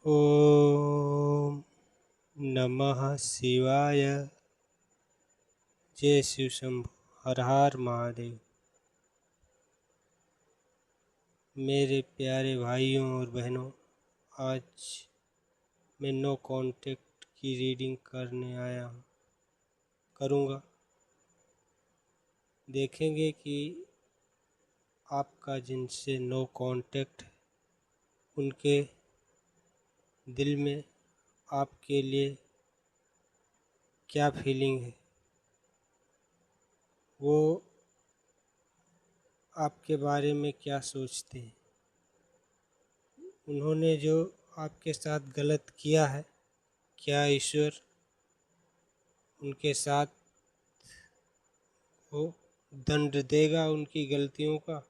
ओम नमः शिवाय। जय शिव शंभु। हर हर महादेव। मेरे प्यारे भाइयों और बहनों, आज मैं नो कांटेक्ट की रीडिंग करने आया करूँगा। देखेंगे कि आपका जिनसे नो कांटेक्ट, उनके दिल में आपके लिए क्या फीलिंग है, वो आपके बारे में क्या सोचते हैं। उन्होंने जो आपके साथ गलत किया है, क्या ईश्वर उनके साथ वो दंड देगा उनकी गलतियों का।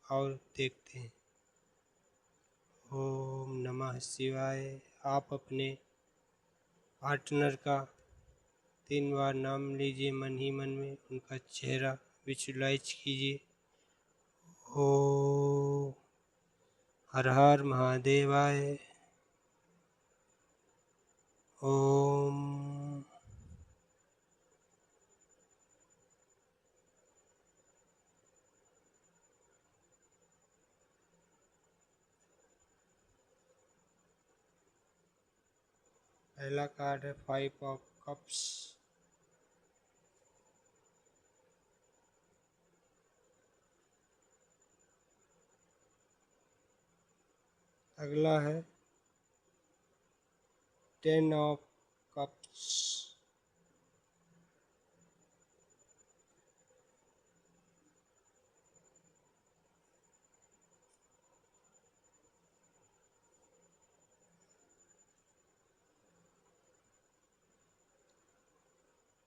और देखते हैं। ओम नमः शिवाय। आप अपने पार्टनर का 3 बार नाम लीजिए, मन ही मन में उनका चेहरा विजुलाइज कीजिए। ओ हर हर महादेवाय। ओम। पहला कार्ड है 5 ऑफ कप्स। अगला है 10 ऑफ कप्स।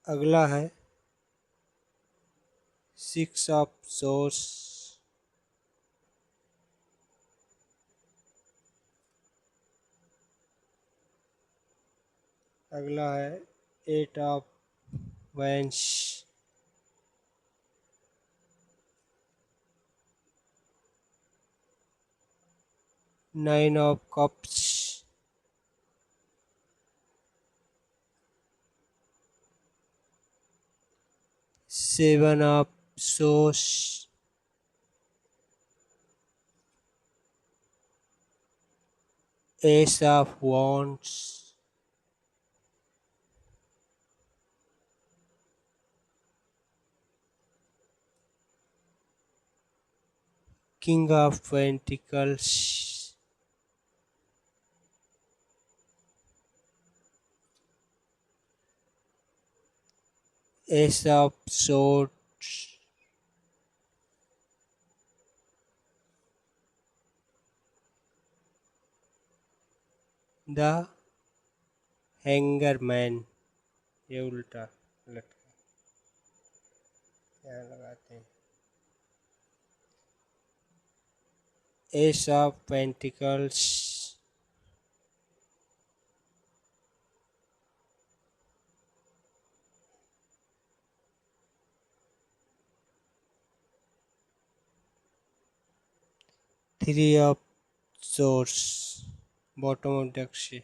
अगला है 6 ऑफ सोर्स। अगला है 8 of vents. Nine of cups. 7 of source. S of wands. King of pentacles. S of swords. The hanger man. ये उल्टा लटका क्या लगाते हैं। S of pentacles. Three of source. Bottom of deck से।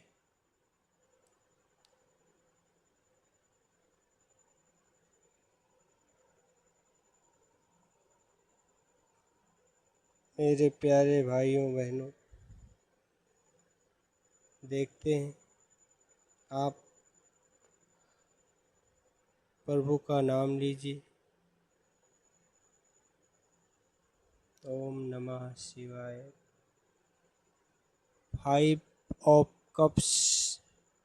मेरे प्यारे भाइयों बहनों, देखते हैं आप प्रभु का नाम लीजिए। ओम नमः शिवाय। 5 ऑफ कप्स,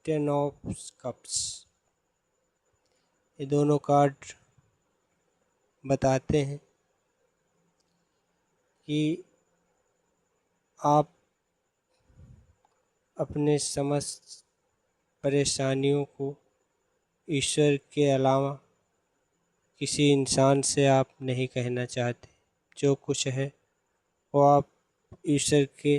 10 ऑफ कप्स। ये दोनों कार्ड बताते हैं कि आप अपने समस्त परेशानियों को ईश्वर के अलावा किसी इंसान से आप नहीं कहना चाहते। जो कुछ है वो आप ईश्वर के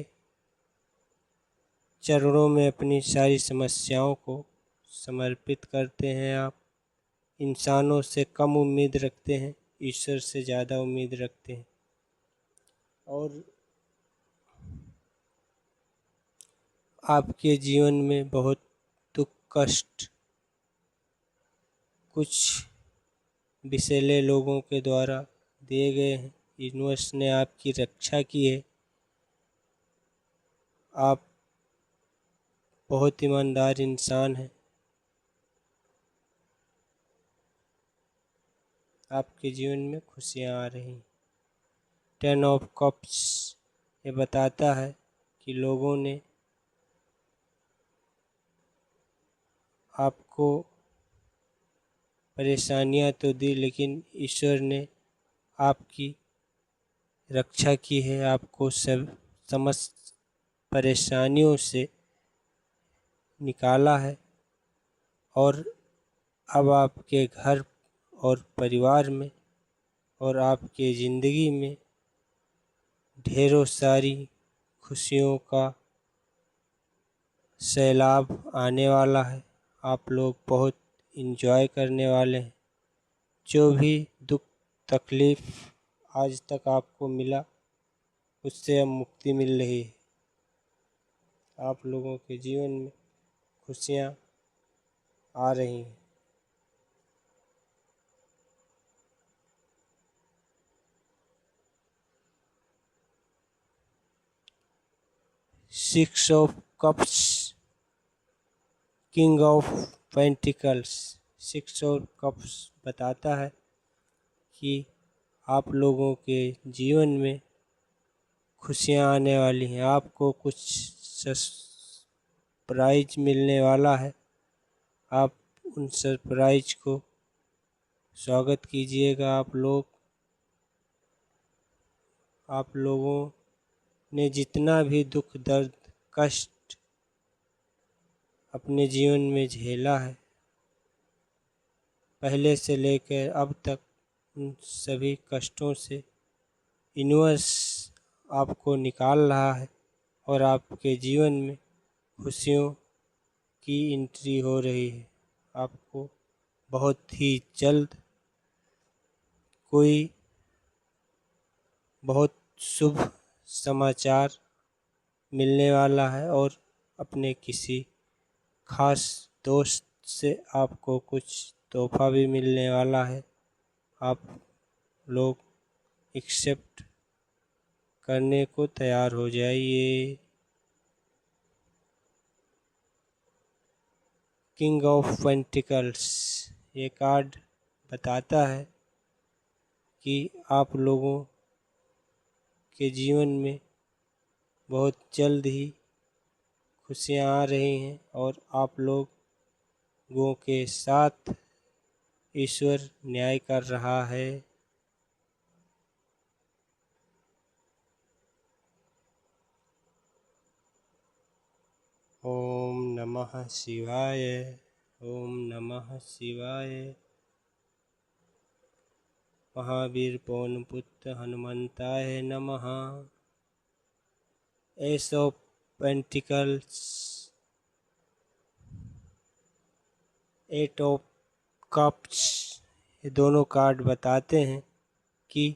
चरणों में अपनी सारी समस्याओं को समर्पित करते हैं। आप इंसानों से कम उम्मीद रखते हैं, ईश्वर से ज़्यादा उम्मीद रखते हैं। और आपके जीवन में बहुत दुख कष्ट कुछ विषैले लोगों के द्वारा दिए गए हैं। यूनिवर्स ने आपकी रक्षा की है। आप बहुत ईमानदार इंसान हैं। आपके जीवन में खुशियाँ आ रही हैं। 10 ऑफ कप्स ये बताता है कि लोगों ने आपको परेशानियां तो दी, लेकिन ईश्वर ने आपकी रक्षा की है। आपको सब समस्त परेशानियों से निकाला है और अब आपके घर और परिवार में और आपके ज़िंदगी में ढेरों सारी खुशियों का सैलाब आने वाला है। आप लोग बहुत इंजॉय करने वाले हैं। जो भी दुख तकलीफ़ आज तक आपको मिला, उससे अब मुक्ति मिल रही है। आप लोगों के जीवन में खुशियाँ आ रही हैं। Six of cups, king of pentacles. Six of cups बताता है कि आप लोगों के जीवन में खुशियाँ आने वाली हैं। आपको कुछ सरप्राइज मिलने वाला है। आप उन सरप्राइज को स्वागत कीजिएगा। आप लोगों ने जितना भी दुख दर्द कष्ट अपने जीवन में झेला है, पहले से लेकर अब तक, उन सभी कष्टों से यूनिवर्स आपको निकाल रहा है और आपके जीवन में खुशियों की एंट्री हो रही है। आपको बहुत ही जल्द कोई बहुत शुभ समाचार मिलने वाला है और अपने किसी खास दोस्त से आपको कुछ तोहफा भी मिलने वाला है। आप लोग एक्सेप्ट करने को तैयार हो जाइए। किंग ऑफ पेंटिकल्स ये कार्ड बताता है कि आप लोगों के जीवन में बहुत जल्द ही खुशियाँ आ रही हैं और आप लोगों के साथ ईश्वर न्याय कर रहा है। ओम नमः शिवाय। ओम नमः शिवाय। महावीर पवन पुत्र हनुमंताय नमः। Ace of pentacles, eight of cups ये दोनों कार्ड बताते हैं कि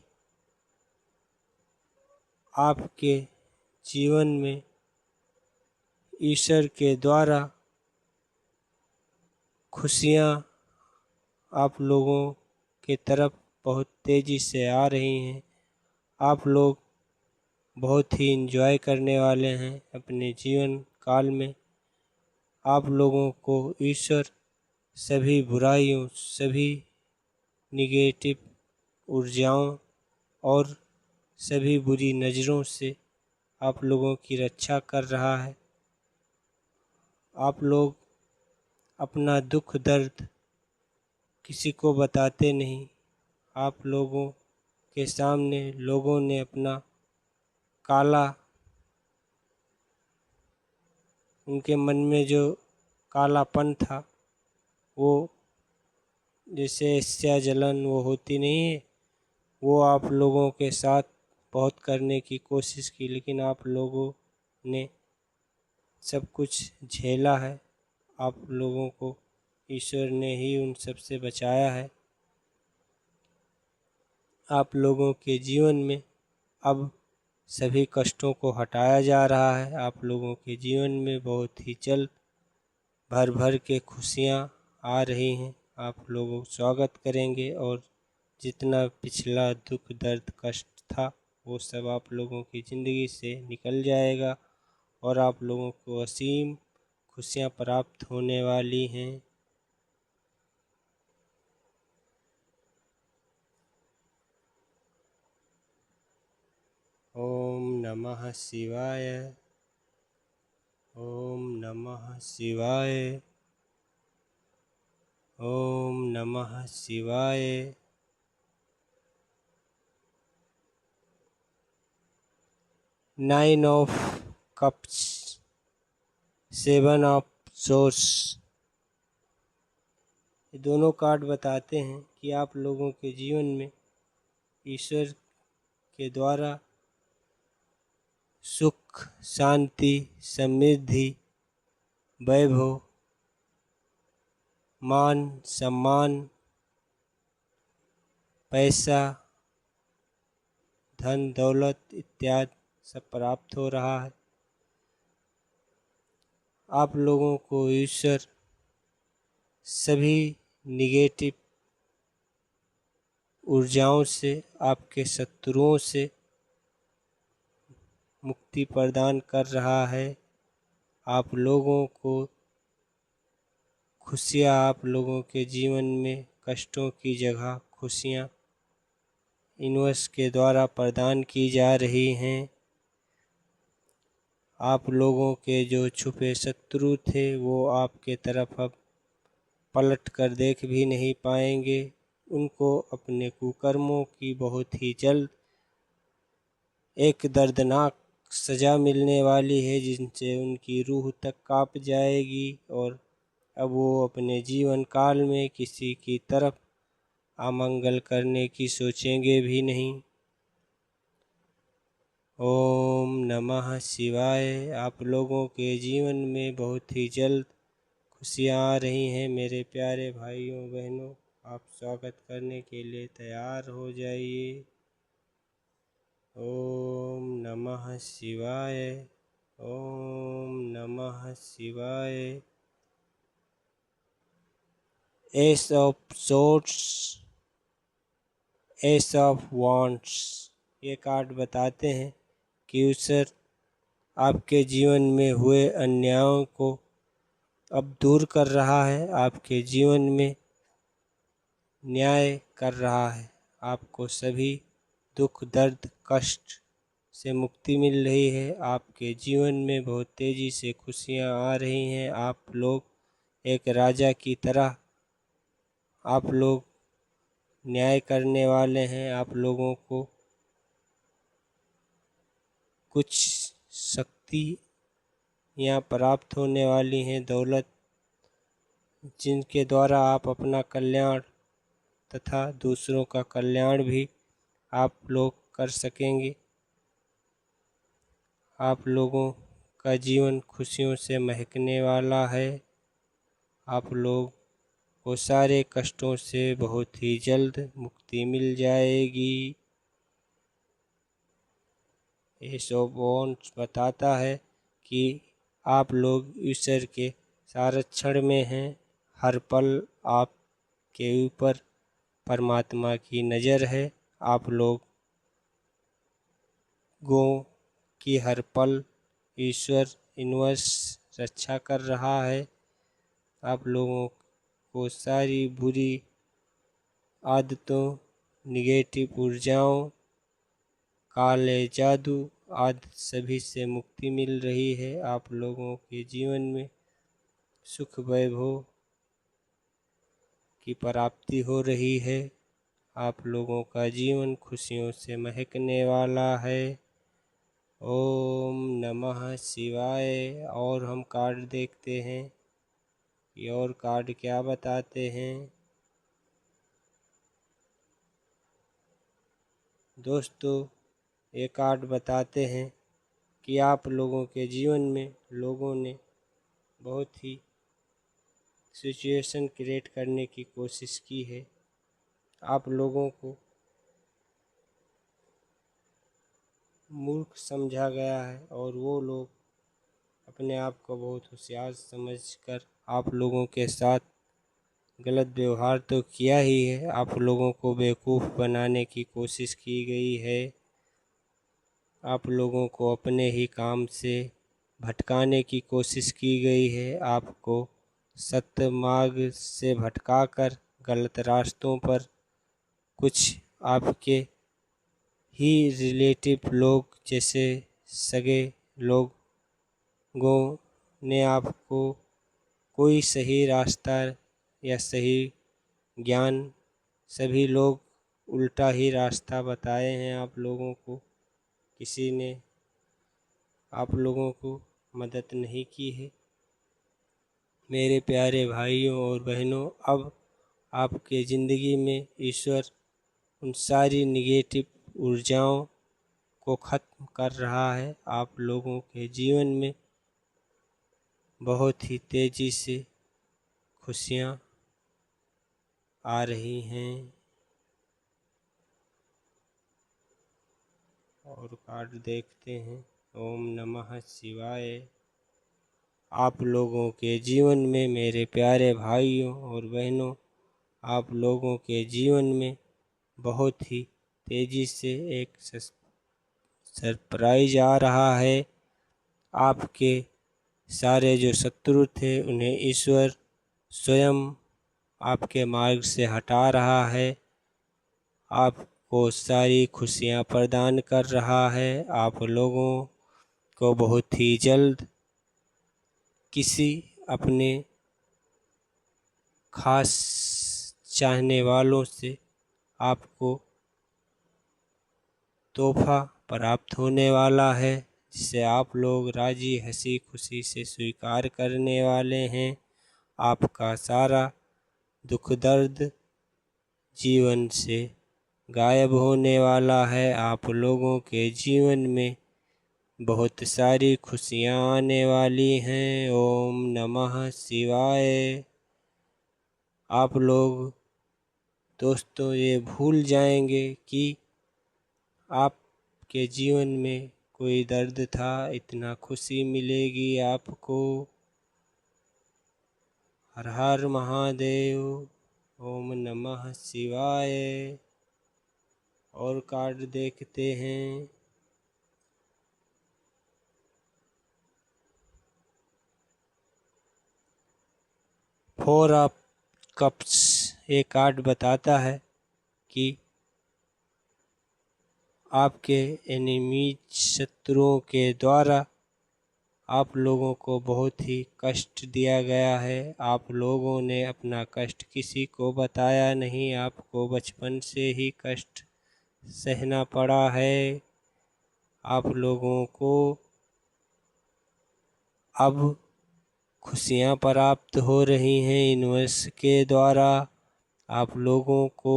आपके जीवन में ईश्वर के द्वारा खुशियाँ आप लोगों के तरफ बहुत तेज़ी से आ रही हैं। आप लोग बहुत ही इंजॉय करने वाले हैं अपने जीवन काल में। आप लोगों को ईश्वर सभी बुराइयों, सभी निगेटिव ऊर्जाओं और सभी बुरी नज़रों से आप लोगों की रक्षा कर रहा है। आप लोग अपना दुख दर्द किसी को बताते नहीं। आप लोगों के सामने लोगों ने अपना काला, उनके मन में जो कालापन था, वो जैसे ईर्ष्या जलन वो होती नहीं है, वो आप लोगों के साथ बहुत करने की कोशिश की, लेकिन आप लोगों ने सब कुछ झेला है। आप लोगों को ईश्वर ने ही उन सब से बचाया है। आप लोगों के जीवन में अब सभी कष्टों को हटाया जा रहा है। आप लोगों के जीवन में बहुत ही जल्द भर भर के खुशियाँ आ रही हैं। आप लोगों स्वागत करेंगे और जितना पिछला दुख दर्द कष्ट था वो सब आप लोगों की ज़िंदगी से निकल जाएगा और आप लोगों को असीम खुशियाँ प्राप्त होने वाली हैं। ओम नमः शिवाय। ओम नमः शिवाय। ओम नमः शिवाय। 9 ऑफ कप्स, 7 ऑफ सोर्स, ये दोनों कार्ड बताते हैं कि आप लोगों के जीवन में ईश्वर के द्वारा सुख, शांति, समृद्धि, वैभव, मान सम्मान, पैसा, धन दौलत इत्यादि सब प्राप्त हो रहा है। आप लोगों को ईश्वर सभी निगेटिव ऊर्जाओं से, आपके शत्रुओं से मुक्ति प्रदान कर रहा है। आप लोगों को खुशियाँ, आप लोगों के जीवन में कष्टों की जगह खुशियाँ यूनिवर्स के द्वारा प्रदान की जा रही हैं। आप लोगों के जो छुपे शत्रु थे वो आपके तरफ अब पलट कर देख भी नहीं पाएंगे। उनको अपने कुकर्मों की बहुत ही जल्द एक दर्दनाक सज़ा मिलने वाली है, जिनसे उनकी रूह तक काँप जाएगी और अब वो अपने जीवन काल में किसी की तरफ अमंगल करने की सोचेंगे भी नहीं। ओम नमः शिवाय। आप लोगों के जीवन में बहुत ही जल्द खुशियाँ आ रही हैं। मेरे प्यारे भाइयों बहनों, आप स्वागत करने के लिए तैयार हो जाइए। ओम नमः शिवाय। ओम नमः शिवाय। S of swords, S of wands, ये कार्ड बताते हैं कि ईश्वर आपके जीवन में हुए अन्यायों को अब दूर कर रहा है, आपके जीवन में न्याय कर रहा है। आपको सभी दुख दर्द कष्ट से मुक्ति मिल रही है। आपके जीवन में बहुत तेज़ी से खुशियाँ आ रही हैं। आप लोग एक राजा की तरह आप लोग न्याय करने वाले हैं। आप लोगों को कुछ शक्तियाँ प्राप्त होने वाली हैं, दौलत, जिनके द्वारा आप अपना कल्याण तथा दूसरों का कल्याण भी आप लोग कर सकेंगे। आप लोगों का जीवन खुशियों से महकने वाला है। आप लोग को सारे कष्टों से बहुत ही जल्द मुक्ति मिल जाएगी। ये शोभोन्स बताता है कि आप लोग ईश्वर के संरक्षण में हैं। हर पल आपके ऊपर परमात्मा की नज़र है। आप लोगों की हर पल ईश्वर यूनिवर्स रक्षा कर रहा है। आप लोगों को सारी बुरी आदतों, निगेटिव ऊर्जाओं, काले जादू आदि सभी से मुक्ति मिल रही है। आप लोगों के जीवन में सुख वैभव की प्राप्ति हो रही है। आप लोगों का जीवन खुशियों से महकने वाला है। ओम नमः शिवाय। और हम कार्ड देखते हैं कि और कार्ड क्या बताते हैं। दोस्तों, ये कार्ड बताते हैं कि आप लोगों के जीवन में लोगों ने बहुत ही सिचुएशन क्रिएट करने की कोशिश की है। आप लोगों को मूर्ख समझा गया है और वो लोग अपने आप को बहुत होशियार समझकर आप लोगों के साथ गलत व्यवहार तो किया ही है, आप लोगों को बेवकूफ़ बनाने की कोशिश की गई है, आप लोगों को अपने ही काम से भटकाने की कोशिश की गई है, आपको सत्य मार्ग से भटकाकर गलत रास्तों पर कुछ आपके ही रिलेटिव लोग जैसे सगे लोगों ने आपको कोई सही रास्ता या सही ज्ञान, सभी लोग उल्टा ही रास्ता बताए हैं आप लोगों को। किसी ने आप लोगों को मदद नहीं की है। मेरे प्यारे भाइयों और बहनों, अब आपके ज़िंदगी में ईश्वर उन सारी निगेटिव ऊर्जाओं को ख़त्म कर रहा है। आप लोगों के जीवन में बहुत ही तेज़ी से खुशियाँ आ रही हैं। और कार्ड देखते हैं। ओम नमः शिवाय। आप लोगों के जीवन में मेरे प्यारे भाइयों और बहनों, आप लोगों के जीवन में बहुत ही तेज़ी से एक सरप्राइज आ रहा है। आपके सारे जो शत्रु थे उन्हें ईश्वर स्वयं आपके मार्ग से हटा रहा है, आपको सारी खुशियाँ प्रदान कर रहा है। आप लोगों को बहुत ही जल्द किसी अपने खास चाहने वालों से आपको तोहफ़ा प्राप्त होने वाला है, जिसे आप लोग राज़ी हंसी खुशी से स्वीकार करने वाले हैं। आपका सारा दुख दर्द जीवन से गायब होने वाला है। आप लोगों के जीवन में बहुत सारी खुशियाँ आने वाली हैं। ओम नमः शिवाय। आप लोग दोस्तों ये भूल जाएंगे कि आपके जीवन में कोई दर्द था, इतना खुशी मिलेगी आपको। हर हर महादेव। ओम नमः शिवाय। और कार्ड देखते हैं। 4 ऑफ कप्स। ये कार्ड बताता है कि आपके एनिमीज शत्रुओं के द्वारा आप लोगों को बहुत ही कष्ट दिया गया है। आप लोगों ने अपना कष्ट किसी को बताया नहीं, आपको बचपन से ही कष्ट सहना पड़ा है। आप लोगों को अब खुशियाँ प्राप्त हो रही हैं यूनिवर्स के द्वारा। आप लोगों को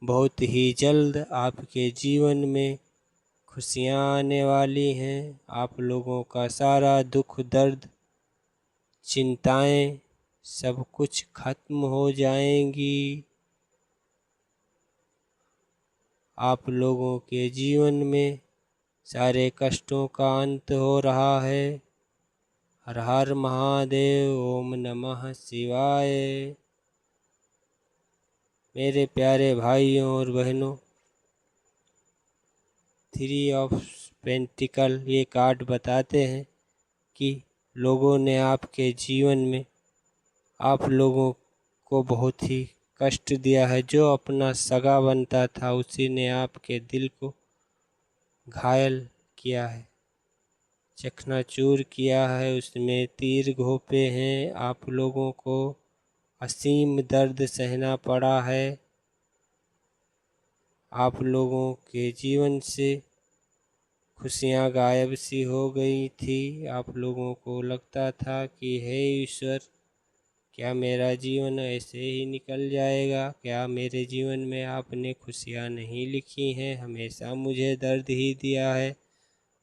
बहुत ही जल्द आपके जीवन में खुशियाँ आने वाली हैं। आप लोगों का सारा दुख दर्द चिंताएं सब कुछ खत्म हो जाएंगी। आप लोगों के जीवन में सारे कष्टों का अंत हो रहा है। हर हर महादेव। ओम नमः शिवाय। मेरे प्यारे भाइयों और बहनों, 3 ऑफ पेंटिकल ये कार्ड बताते हैं कि लोगों ने आपके जीवन में आप लोगों को बहुत ही कष्ट दिया है। जो अपना सगा बनता था उसी ने आपके दिल को घायल किया है, चकनाचूर किया है, उसमें तीर घोंपे हैं। आप लोगों को असीम दर्द सहना पड़ा है। आप लोगों के जीवन से खुशियाँ गायब सी हो गई थी। आप लोगों को लगता था कि हे ईश्वर, क्या मेरा जीवन ऐसे ही निकल जाएगा? क्या मेरे जीवन में आपने खुशियाँ नहीं लिखी हैं? हमेशा मुझे दर्द ही दिया है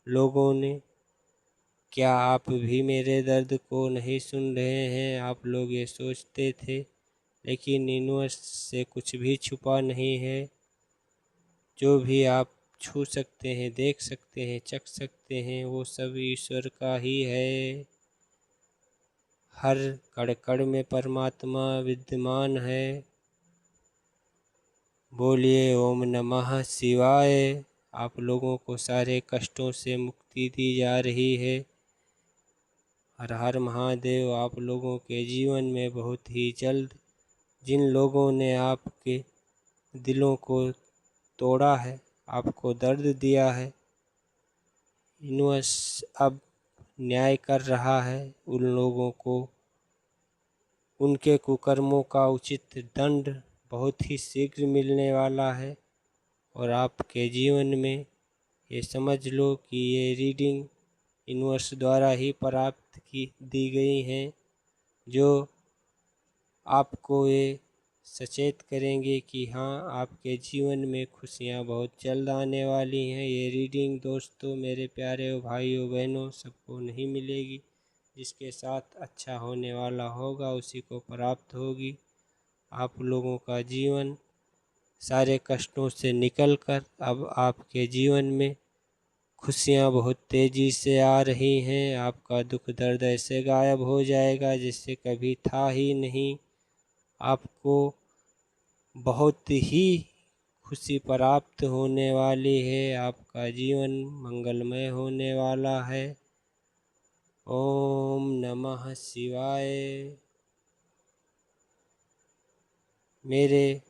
लोगों ने। क्या आप भी मेरे दर्द को नहीं सुन रहे हैं? आप लोग ये सोचते थे, लेकिन यूनिवर्स से कुछ भी छुपा नहीं है। जो भी आप छू सकते हैं, देख सकते हैं, चख सकते हैं, वो सब ईश्वर का ही है। हर कण कण में परमात्मा विद्यमान है। बोलिए ओम नमः शिवाय। आप लोगों को सारे कष्टों से मुक्ति दी जा रही है। हर हर महादेव। आप लोगों के जीवन में बहुत ही जल्द जिन लोगों ने आपके दिलों को तोड़ा है, आपको दर्द दिया है, यूनिवर्स अब न्याय कर रहा है। उन लोगों को उनके कुकर्मों का उचित दंड बहुत ही शीघ्र मिलने वाला है। और आपके जीवन में ये समझ लो कि ये रीडिंग यूनिवर्स द्वारा ही प्राप्त की दी गई हैं, जो आपको ये सचेत करेंगे कि हाँ, आपके जीवन में खुशियाँ बहुत जल्द आने वाली हैं। ये रीडिंग दोस्तों, मेरे प्यारे भाइयों बहनों, सबको नहीं मिलेगी। जिसके साथ अच्छा होने वाला होगा उसी को प्राप्त होगी। आप लोगों का जीवन सारे कष्टों से निकलकर अब आपके जीवन में खुशियाँ बहुत तेज़ी से आ रही हैं। आपका दुख दर्द ऐसे गायब हो जाएगा जैसे कभी था ही नहीं। आपको बहुत ही खुशी प्राप्त होने वाली है। आपका जीवन मंगलमय होने वाला है। ओम नमः शिवाय। मेरे